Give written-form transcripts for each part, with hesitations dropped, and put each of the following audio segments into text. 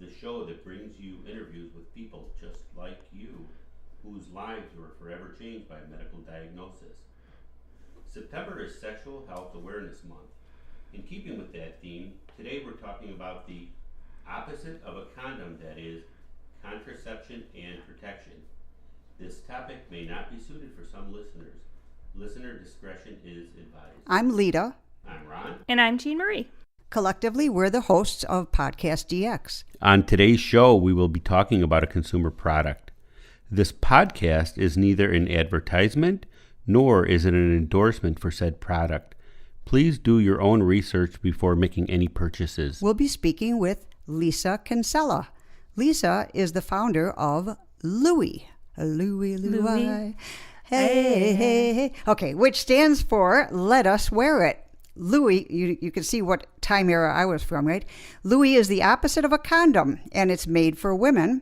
the show that brings you interviews with people just like you, whose lives were forever changed by medical diagnosis. September is Sexual Health Awareness Month. In keeping with that theme, today we're talking about the opposite of a condom, that is, contraception and protection. This topic may not be suited for some listeners. Listener discretion is advised. I'm Lita. I'm Ron. And I'm Jean Marie. Collectively, we're the hosts of PodcastDX. On today's show, we will be talking about a consumer product. This podcast is neither an advertisement nor is it an endorsement for said product. Please do your own research before making any purchases. We'll be speaking with Lisa Kinsella. Lisa is the founder of LUWI. LUWI. Hey, hey, hey. Okay, which stands for Let Us Wear It. LUWI, you can see what time era I was from, right? LUWI is the opposite of a condom, and it's made for women.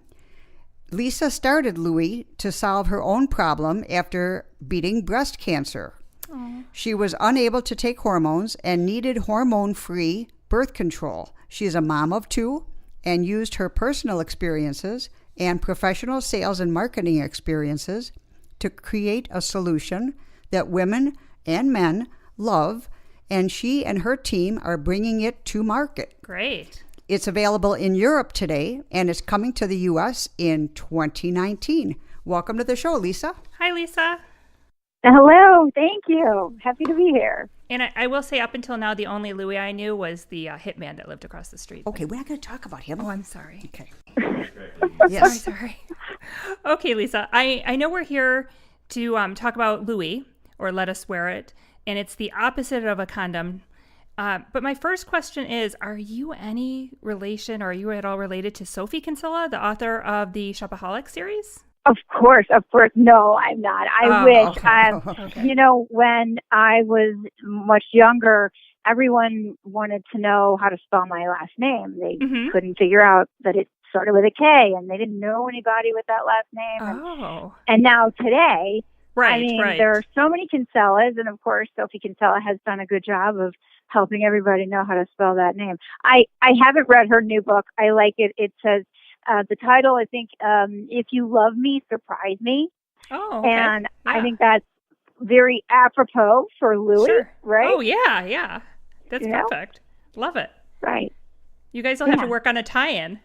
Lisa started LUWI to solve her own problem after beating breast cancer. Aww. She was unable to take hormones and needed hormone-free birth control. She is a mom of 2 and used her personal experiences and professional sales and marketing experiences to create a solution that women and men love, and she and her team are bringing it to market. Great. It's available in Europe today, and it's coming to the U.S. in 2019. Welcome to the show, Lisa. Hi, Lisa. Hello. Thank you. Happy to be here. And I will say, up until now, the only LUWI I knew was the hitman that lived across the street. Okay, we're not going to talk about him. Oh, I'm sorry. Okay. Yes. Sorry. Okay, Lisa. I know we're here to talk about LUWI, or Let Us Wear It, and it's the opposite of a condom. But my first question is, are you any relation, or are you at all related to Sophie Kinsella, the author of the Shopaholic series? Of course. No, I'm not. I wish. Okay. You know, when I was much younger, everyone wanted to know how to spell my last name. They couldn't figure out that it started with a K, and they didn't know anybody with that last name. And now today, there are so many Kinsellas, and of course, Sophie Kinsella has done a good job of helping everybody know how to spell that name. I haven't read her new book. I like it. It says, the title, I think, If You Love Me, Surprise Me. Oh, okay. And yeah. I think that's very apropos for LUWI, right? Oh, yeah. That's perfect. Love it. Right. You guys will have to work on a tie-in.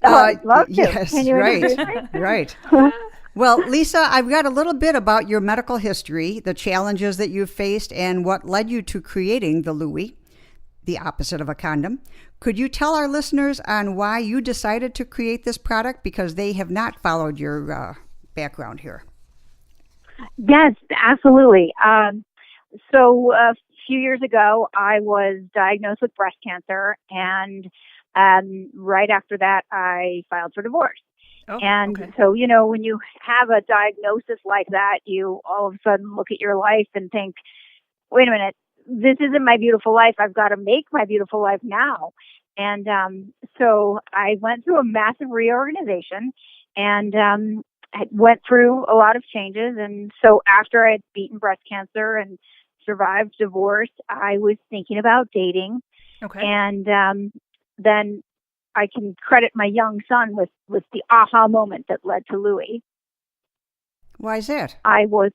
I'd love to. Yes, Can you right. Well, Lisa, I've got a little bit about your medical history, the challenges that you've faced, and what led you to creating the LUWI, the opposite of a condom. Could you tell our listeners on why you decided to create this product, because they have not followed your background here? Yes, absolutely. So a few years ago, I was diagnosed with breast cancer, and right after that, I filed for divorce. So, you know, when you have a diagnosis like that, you all of a sudden look at your life and think, wait a minute, this isn't my beautiful life. I've got to make my beautiful life now. And so I went through a massive reorganization and went through a lot of changes. And so after I had beaten breast cancer and survived divorce, I was thinking about dating. Okay. And then I can credit my young son with the aha moment that led to LUWI. Why is that? I was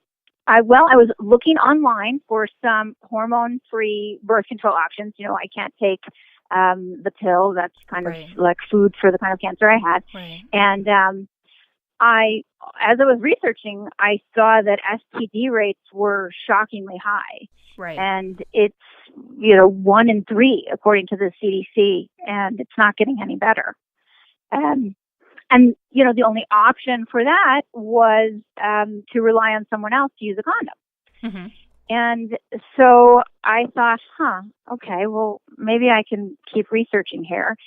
looking online for some hormone-free birth control options. You know, I can't take the pill. That's kind of like food for the kind of cancer I had. Right. And as I was researching, I saw that STD rates were shockingly high. Right. And it's, 1 in 3 according to the CDC, and it's not getting any better. And the only option for that was to rely on someone else to use a condom. Mm-hmm. And so I thought, okay, well, maybe I can keep researching here.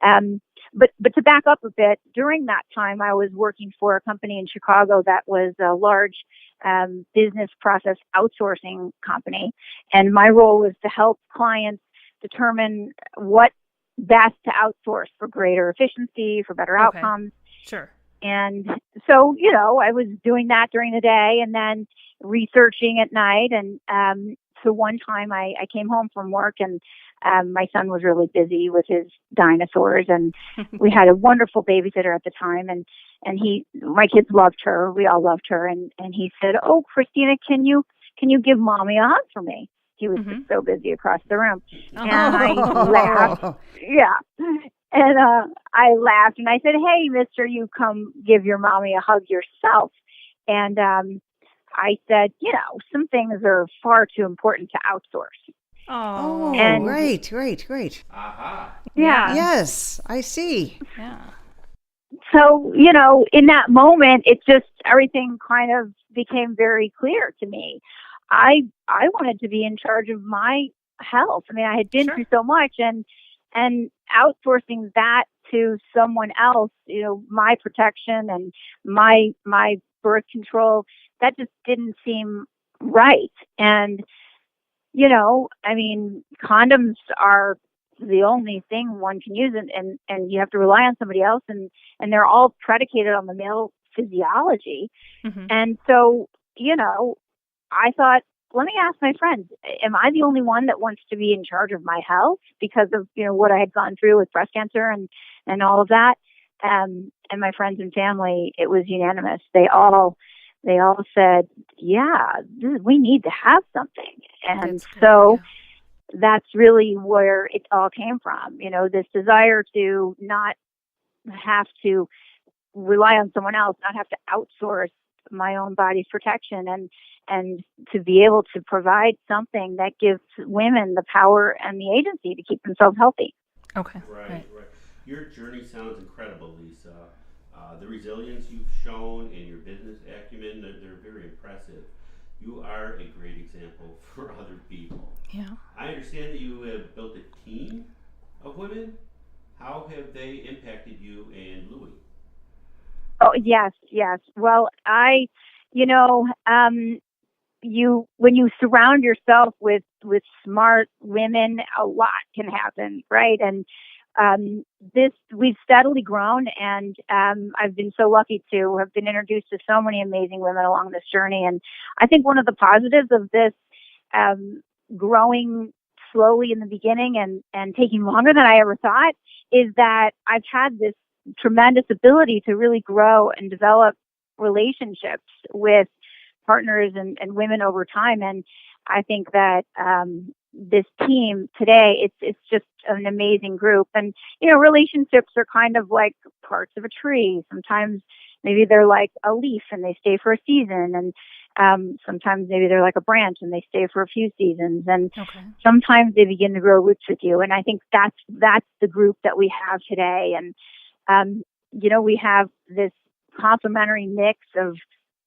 But to back up a bit, during that time, I was working for a company in Chicago that was a large business process outsourcing company. And my role was to help clients determine what best to outsource for greater efficiency, for better outcomes. Sure. And so, I was doing that during the day and then researching at night. And So one time I came home from work, and my son was really busy with his dinosaurs, and we had a wonderful babysitter at the time, and my kids loved her. We all loved her, and he said, "Oh, Christina, can you give mommy a hug for me?" He was just so busy across the room. And I laughed. Yeah. And I laughed, and I said, "Hey, mister, you come give your mommy a hug yourself." And I said, some things are far too important to outsource. Oh, and, great. Aha. Yeah. Yes, I see. Yeah. So, in that moment, it just, everything kind of became very clear to me. I wanted to be in charge of my health. I mean, I had been through so much, and outsourcing that to someone else, my protection and my birth control, that just didn't seem right. And, condoms are the only thing one can use, and you have to rely on somebody else, and they're all predicated on the male physiology. And so, I thought, let me ask my friends, am I the only one that wants to be in charge of my health because of, what I had gone through with breast cancer and all of that? And my friends and family, it was unanimous. They all said, yeah, we need to have something. And that's really where it all came from. This desire to not have to rely on someone else, not have to outsource my own body's protection, and to be able to provide something that gives women the power and the agency to keep themselves healthy. Okay. Right. Your journey sounds incredible, Lisa. The resilience you've shown and your business acumen, they're very impressive. You are a great example for other people. Yeah. I understand that you have built a team of women. How have they impacted you and LUWI? Oh, yes. Well, when you surround yourself with smart women, a lot can happen, right? And we've steadily grown, and I've been so lucky to have been introduced to so many amazing women along this journey. And I think one of the positives of this growing slowly in the beginning and taking longer than I ever thought is that I've had this tremendous ability to really grow and develop relationships with partners and women over time. And I think that this team today, it's just an amazing group. And, relationships are kind of like parts of a tree. Sometimes maybe they're like a leaf and they stay for a season. And sometimes maybe they're like a branch and they stay for a few seasons. And sometimes they begin to grow roots with you. And I think that's the group that we have today. And, we have this complementary mix of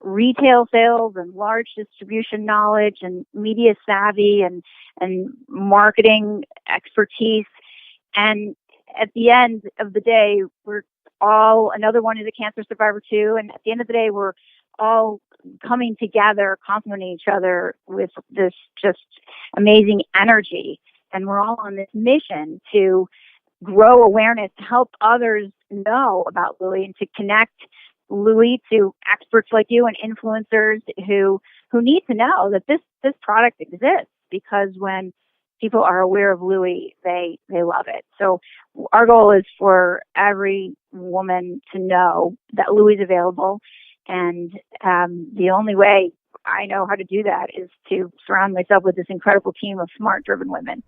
retail sales and large distribution knowledge and media savvy and marketing expertise. And at the end of the day, another one is a cancer survivor too. And at the end of the day, we're all coming together, complementing each other with this just amazing energy. And we're all on this mission to grow awareness, to help others know about LUWI, and to connect LUWI to experts like you and influencers who need to know that this product exists, because when people are aware of LUWI, they love it. So our goal is for every woman to know that LUWI is available, and the only way I know how to do that is to surround myself with this incredible team of smart, driven women.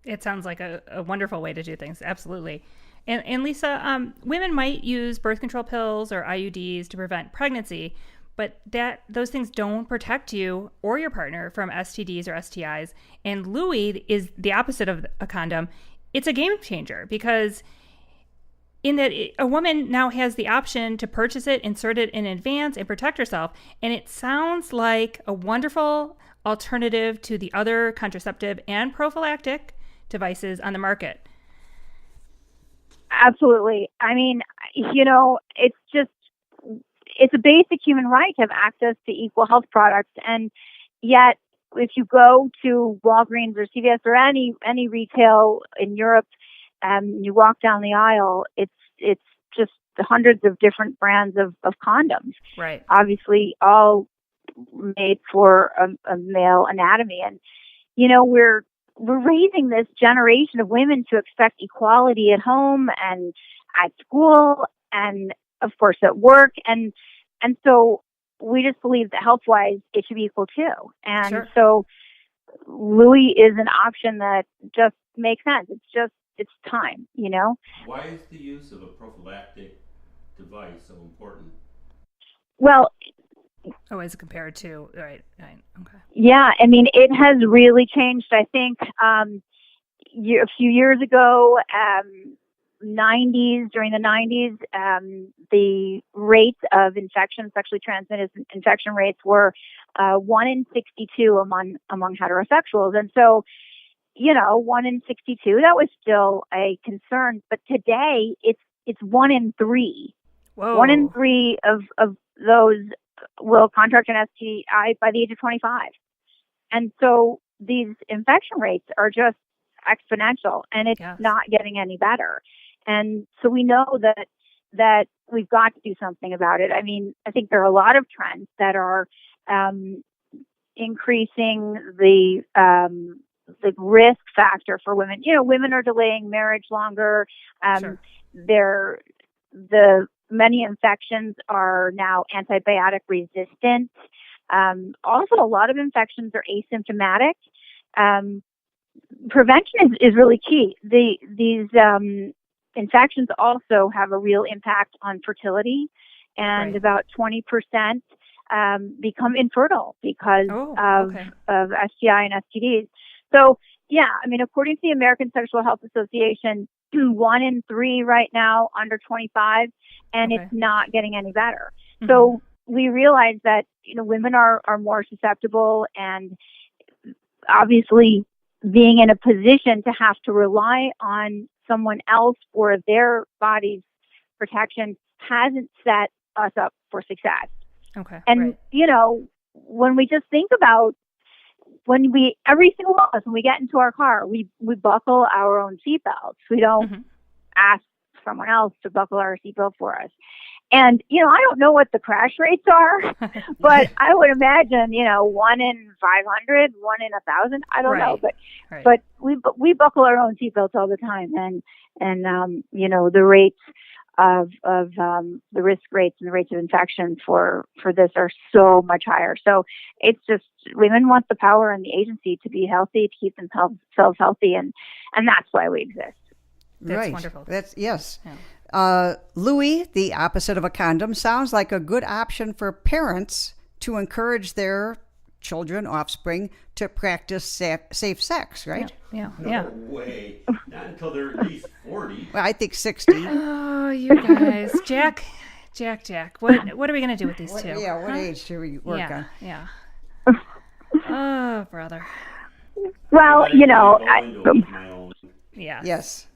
It sounds like a wonderful way to do things. Absolutely. And Lisa, women might use birth control pills or IUDs to prevent pregnancy, but those things don't protect you or your partner from STDs or STIs. And LUWI is the opposite of a condom. It's a game changer, because in that a woman now has the option to purchase it, insert it in advance, and protect herself. And it sounds like a wonderful alternative to the other contraceptive and prophylactic devices on the market. Absolutely. I mean, it's a basic human right to have access to equal health products. And yet, if you go to Walgreens or CVS or any retail in Europe, you walk down the aisle, it's just hundreds of different brands of condoms. Right. Obviously, all made for a male anatomy. And we're raising this generation of women to expect equality at home and at school and of course at work. And so we just believe that health-wise it should be equal too. And Sure. so LUWI is an option that just makes sense. It's time, Why is the use of a prophylactic device so important? Well, as compared to, right, okay. yeah, I mean, it has really changed. I think a few years ago, during the 90s, the rates of sexually transmitted infection rates were 1 in 62 among heterosexuals. And so, 1 in 62, that was still a concern. But today, it's 1 in 3. Whoa. 1 in 3 of those will contract an STI by the age of 25. And so these infection rates are just exponential, and it's not getting any better. And so we know that we've got to do something about it. I mean, I think there are a lot of trends that are increasing the risk factor for women. Women are delaying marriage longer. Sure. Many infections are now antibiotic resistant. Also, a lot of infections are asymptomatic. Prevention is really key. These infections also have a real impact on fertility, and about 20% become infertile because of STI and STDs. So, yeah, I mean, according to the American Sexual Health Association, 1 in 3 right now under 25, and it's not getting any better. Mm-hmm. So we realize that, women are more susceptible, and obviously being in a position to have to rely on someone else for their body's protection hasn't set us up for success. Okay. And, when we just think about every single one of us, when we get into our car, we buckle our own seatbelts. We don't ask someone else to buckle our seatbelt for us. And, I don't know what the crash rates are, but I would imagine, 1 in 500, 1 in 1,000. I don't know, but we buckle our own seatbelts all the time. And the rates of the risk rates and the rates of infection for this are so much higher. So it's just, women want the power and the agency to be healthy, to keep themselves healthy. And that's why we exist. That's wonderful. Yes. Yeah. LUWI, the opposite of a condom, sounds like a good option for parents to encourage their children, offspring, to practice safe sex, right? Yeah. No way. Not until they're at least 40. Well, I think 60. Oh, you guys. Jack. What are we going to do with these two? What age should we work on? Yeah. Oh, brother. Well, Yeah. Yes.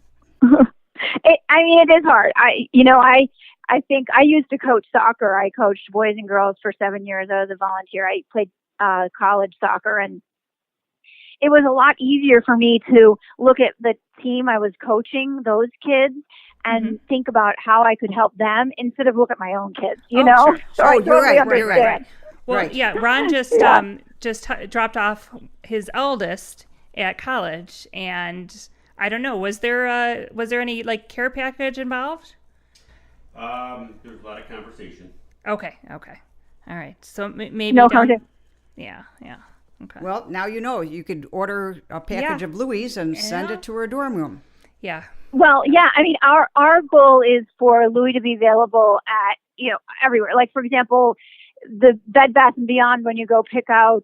It is hard. I think I used to coach soccer. I coached boys and girls for 7 years. I was a volunteer. I played college soccer, and it was a lot easier for me to look at the team I was coaching, those kids, and think about how I could help them instead of look at my own kids. Sure. So I totally understand. You're right. Well, yeah. Ron just dropped off his eldest at college, and I don't know. Was there any care package involved? There's a lot of conversation. Okay. All right. So maybe no contact. Yeah. Okay. Well, now you could order a package of LUWIs and send it to her dorm room. Yeah. Well, yeah. I mean, our goal is for LUWI to be available at everywhere. Like, for example, the Bed Bath & Beyond, when you go pick out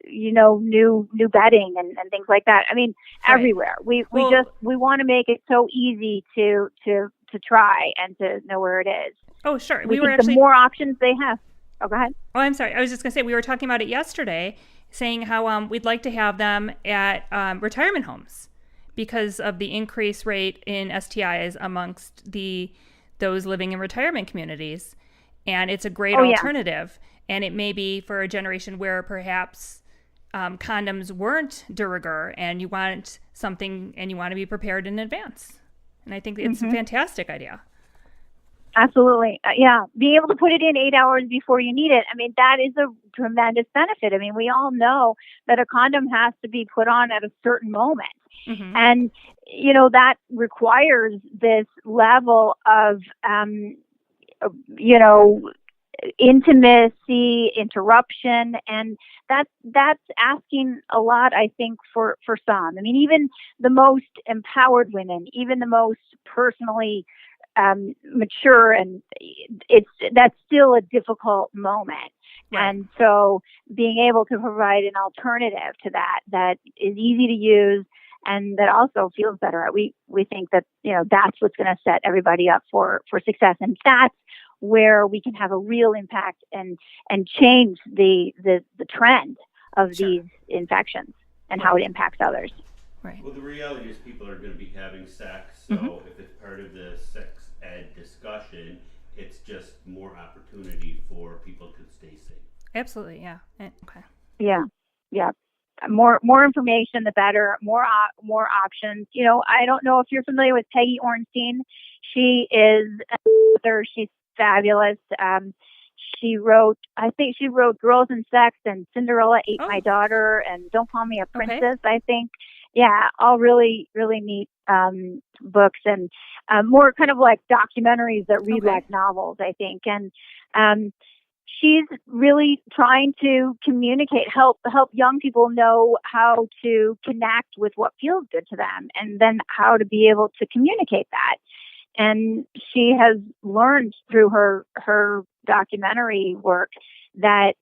new bedding and things like that. I mean, everywhere. We want to make it so easy to try and to know where it is. Oh, sure. We think the more options they have. Oh, go ahead. Oh, I'm sorry. I was just going to say, we were talking about it yesterday, saying how we'd like to have them at retirement homes because of the increased rate in STIs amongst those living in retirement communities. And it's a great alternative. And it may be for a generation where perhaps condoms weren't de rigueur, and you want something and you want to be prepared in advance. And I think it's a fantastic idea. Absolutely. Yeah. Being able to put it in 8 hours before you need it. I mean, that is a tremendous benefit. I mean, we all know that a condom has to be put on at a certain moment. Mm-hmm. And, that requires this level of, intimacy, interruption. And that's asking a lot, I think, for some. I mean, even the most empowered women, even the most personally mature, and that's still a difficult moment. Right. And so being able to provide an alternative to that is easy to use and that also feels better. We think that, that's what's going to set everybody up for success. And that's where we can have a real impact and change the trend of these infections and how it impacts others. Right. Well, the reality is people are going to be having sex, so if it's part of the sex ed discussion, it's just more opportunity for people to stay safe. Absolutely, yeah. Okay. Yeah. More information, the better. More options. I don't know if you're familiar with Peggy Ornstein. She is an author. She's fabulous. She wrote Girls and Sex and Cinderella Ate My Daughter and Don't Call Me a Princess, I think. Yeah, all really, really neat books and more kind of like documentaries that read like novels, I think. And she's really trying to communicate, help young people know how to connect with what feels good to them and then how to be able to communicate that. And she has learned through her documentary work that,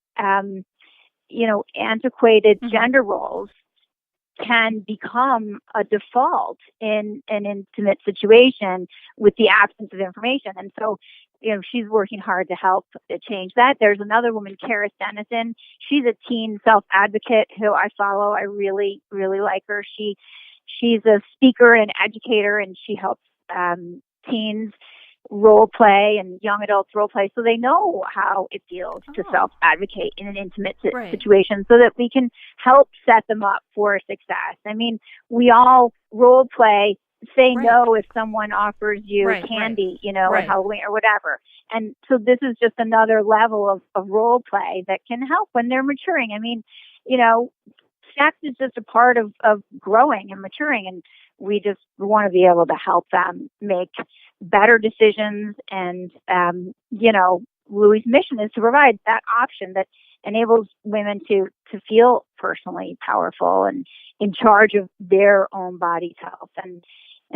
antiquated gender roles can become a default in an intimate situation with the absence of information. And so, she's working hard to help change that. There's another woman, Karis Dennison. She's a teen self-advocate who I follow. I really, really like her. She's a speaker and educator, and she helps teens role play and young adults role play so they know how it feels to self-advocate in an intimate situation so that we can help set them up for success. I mean, we all role play, say no if someone offers you candy, at Halloween or whatever. And so this is just another level of role play that can help when they're maturing. I mean, sex is just a part of growing and maturing, and we just want to be able to help them make better decisions. And, LUWI's mission is to provide that option that enables women to feel personally powerful and in charge of their own body's health. And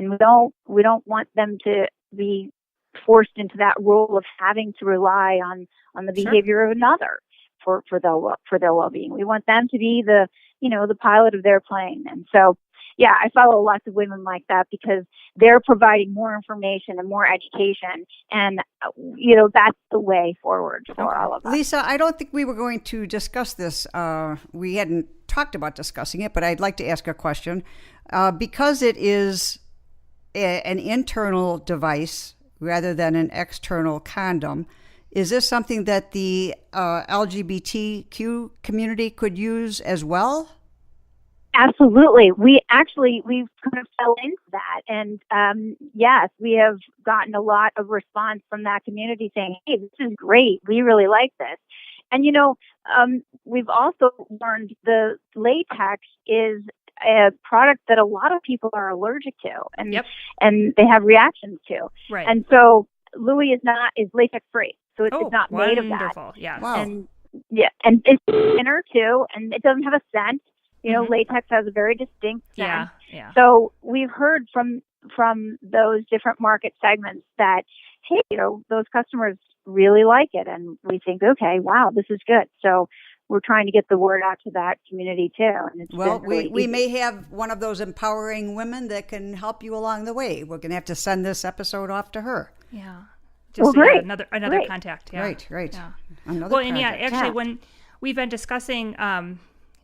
we don't want them to be forced into that role of having to rely on the behavior of another for their well-being. We want them to be the pilot of their plane. And so, yeah, I follow lots of women like that because they're providing more information and more education. And, that's the way forward for all of us. Lisa, I don't think we were going to discuss this. We hadn't talked about discussing it, but I'd like to ask a question. Because it is an internal device rather than an external condom, is this something that the LGBTQ community could use as well? Absolutely. We've kind of fell into that. And yes, we have gotten a lot of response from that community saying, hey, this is great. We really like this. And, we've also learned the latex is a product that a lot of people are allergic to and they have reactions to. Right. And so LUWI is latex free. So it's not made of that. Wonderful. Yes. Wow. And it's thinner too, and it doesn't have a scent. Latex has a very distinct scent. Yeah. So we've heard from those different market segments that, hey, those customers really like it, and we think, okay, wow, this is good. So we're trying to get the word out to that community too. And it's we may have one of those empowering women that can help you along the way. We're going to have to send this episode off to her. Yeah. Just great. Another Great. contact. Yeah. Right. Yeah. Another and contact. actually, when we've been discussing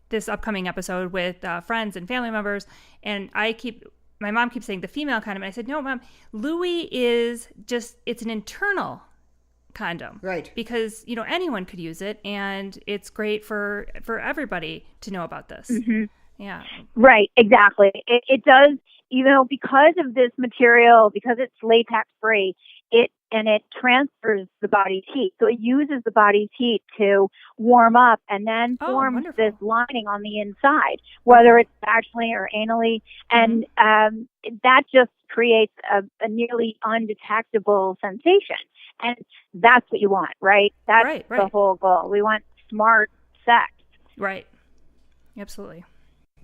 this upcoming episode with friends and family members, and my mom keeps saying the female condom, and I said, no, Mom, LUWI is it's an internal condom, right? Because anyone could use it, and it's great for everybody to know about this. Mm-hmm. Yeah, right, exactly. It does, because of this material, because it's latex free, it transfers the body's heat. So it uses the body's heat to warm up and then forms wonderful. this lining on the inside, whether it's vaginally or anally. And that just creates a nearly undetectable sensation. And that's what you want, right? That's the whole goal. We want smart sex. Right. Absolutely.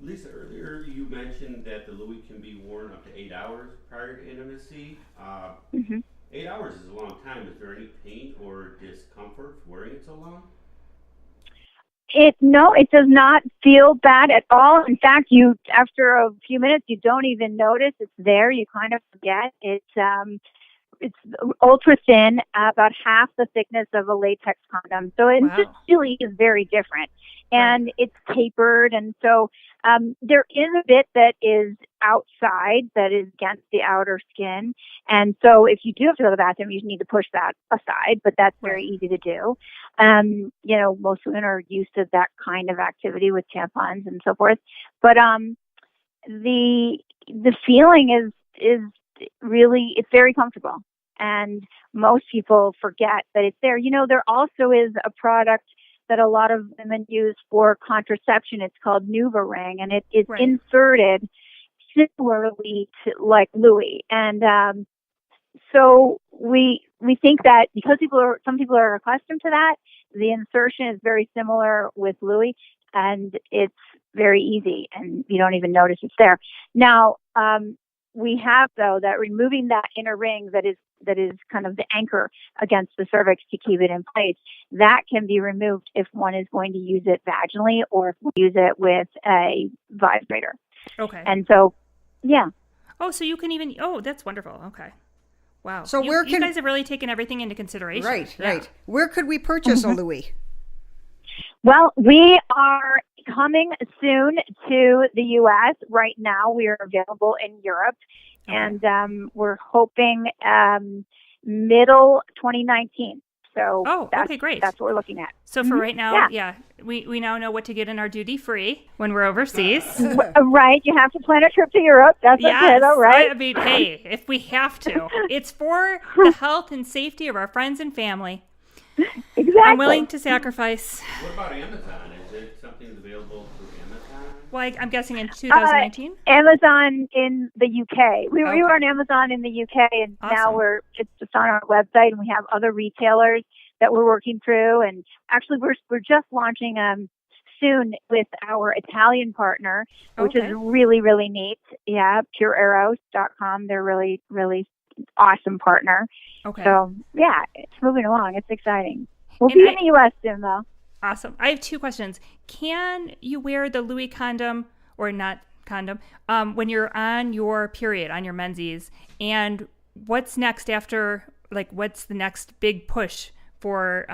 Lisa, earlier you mentioned that the LUWI can be worn up to 8 hours prior to intimacy. 8 hours is a long time. Is there any pain or discomfort wearing it so long? No, it does not feel bad at all. In fact, after a few minutes, you don't even notice it's there. You kind of forget. It's ultra thin, about half the thickness of a latex condom. So it just really is very different. And it's tapered. And so there is a bit that is outside that is against the outer skin. And so if you do have to go to the bathroom, you need to push that aside, but that's very easy to do. Most women are used to that kind of activity with tampons and so forth. But the feeling is really, it's very comfortable. And most people forget that it's there. There also is a product that a lot of women use for contraception. It's called NuvaRing, and it is inserted similarly to like LUWI. And so we think that because some people are accustomed to that, the insertion is very similar with LUWI, and it's very easy, and you don't even notice it's there. Now, we have, though, that removing that inner ring that is kind of the anchor against the cervix to keep it in place, that can be removed if one is going to use it vaginally or if we use it with a vibrator. Okay. And so, yeah. Oh, so you can even, that's wonderful. Okay. Wow. So you guys have really taken everything into consideration. Right. Where could we purchase a LUWI? Well, we are coming soon to the U.S. Right now, we are available in Europe, and we're hoping middle 2019. So okay, great. That's what we're looking at. So for right now, we now know what to get in our duty free when we're overseas. Right, you have to plan a trip to Europe. That's okay, though, right? I mean, hey, if we have to, it's for the health and safety of our friends and family. Exactly. I'm willing to sacrifice. What about Amazon? Is it something that's available through Amazon? Well, I'm guessing in 2019? Amazon in the UK. We were on Amazon in the UK, and now it's just on our website, and we have other retailers that we're working through. And actually, we're just launching soon with our Italian partner, which is really, really neat. Yeah, pureeros.com. They're really, really awesome partner. Okay. So, it's moving along. It's exciting. We'll be in the U.S. soon, though. Awesome. I have two questions. Can you wear the LUWI condom, or not condom, when you're on your period, on your menses? And what's next after, what's the next big push for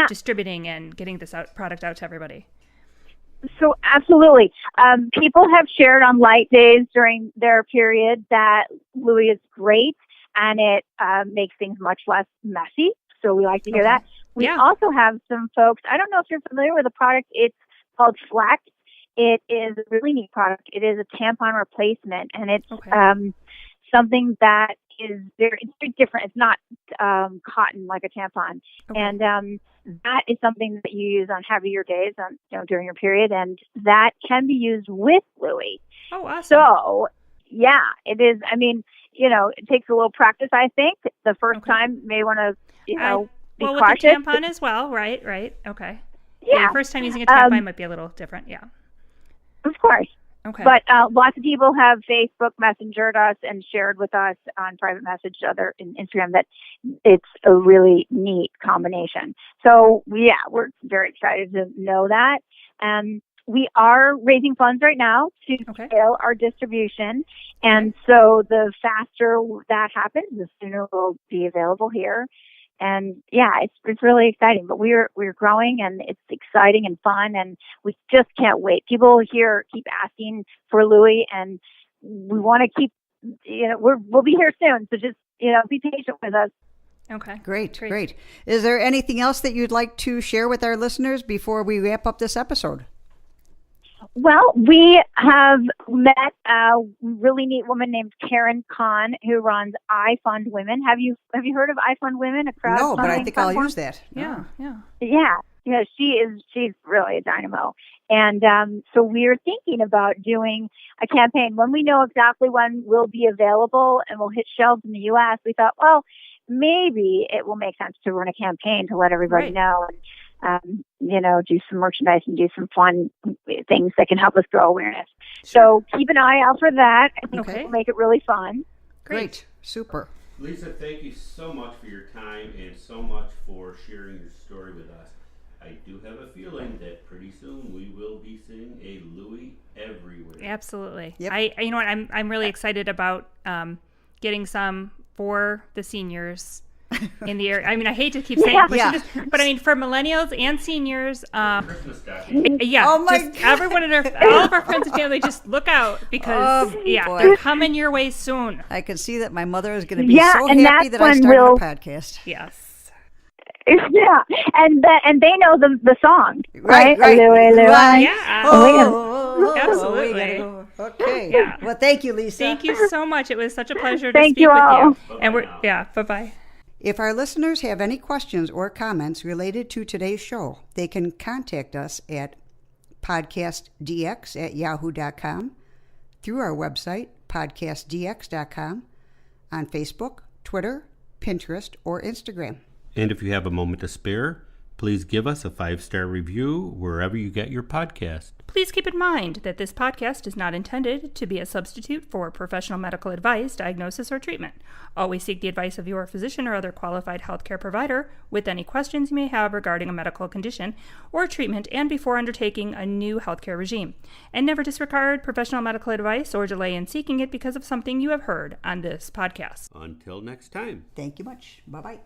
distributing and getting this product out to everybody? So absolutely. People have shared on light days during their period that LUWI is great, and it makes things much less messy. So we like to hear that. We also have some folks, I don't know if you're familiar with the product, it's called Flex. It is a really neat product. It is a tampon replacement, and it's something that is very different. It's not cotton like a tampon. And that is something that you use on heavier days during your period, and that can be used with LUWI. Oh, awesome. So, it is. I mean, it takes a little practice, I think. The first time you may want to, be cautious. With the tampon as well, right? Okay. Yeah. The first time using a tampon might be a little different, Of course. Okay. But lots of people have Facebook messengered us and shared with us on private message, in Instagram, that it's a really neat combination. So, we're very excited to know that. We are raising funds right now to scale our distribution. And so the faster that happens, the sooner we'll be available here. And it's really exciting, but we're growing, and it's exciting and fun, and we just can't wait. People here keep asking for LUWI, and we want to keep, we'll be here soon. So just, be patient with us. Okay. Great. Is there anything else that you'd like to share with our listeners before we wrap up this episode? Well, we have met a really neat woman named Karen Kahn who runs iFund Women. Have you heard of iFund Women? A crowdfunding No, but I think platform? I'll use that. Yeah. Yeah, she's really a dynamo. And so we're thinking about doing a campaign. When we know exactly when we'll be available and we'll hit shelves in the U.S., we thought, well, maybe it will make sense to run a campaign to let everybody know and, do some merchandise and do some fun things that can help us grow awareness. Sure. So keep an eye out for that. I think Okay. we'll make it really fun. Great. Super. Lisa, thank you so much for your time and so much for sharing your story with us. I do have a feeling that pretty soon we will be seeing a LUWI everywhere. Absolutely. Yep. You know what? I'm really excited about getting some for the seniors in the area. I mean, I hate to keep saying this, but I mean, for millennials and seniors, Christmas stocking. Oh my just God. everyone all of our friends and family, just look out because boy. they're coming your way soon. I can see that my mother is going to be so and happy that's that I when started a podcast. Yes. Yeah, and they know the song, Right. LUWI, LUWI. Yeah. Oh, Absolutely. we gotta go. Okay. Yeah. Well, thank you, Lisa. Thank you so much. It was such a pleasure to Thank speak you with all. you. Bye-bye And we're now. bye-bye. If our listeners have any questions or comments related to today's show, they can contact us at podcastdx@yahoo.com, through our website, podcastdx.com, on Facebook, Twitter, Pinterest, or Instagram. And if you have a moment to spare, please give us a 5-star review wherever you get your podcast. Please keep in mind that this podcast is not intended to be a substitute for professional medical advice, diagnosis, or treatment. Always seek the advice of your physician or other qualified healthcare provider with any questions you may have regarding a medical condition or treatment and before undertaking a new healthcare regime. And never disregard professional medical advice or delay in seeking it because of something you have heard on this podcast. Until next time. Thank you much. Bye-bye.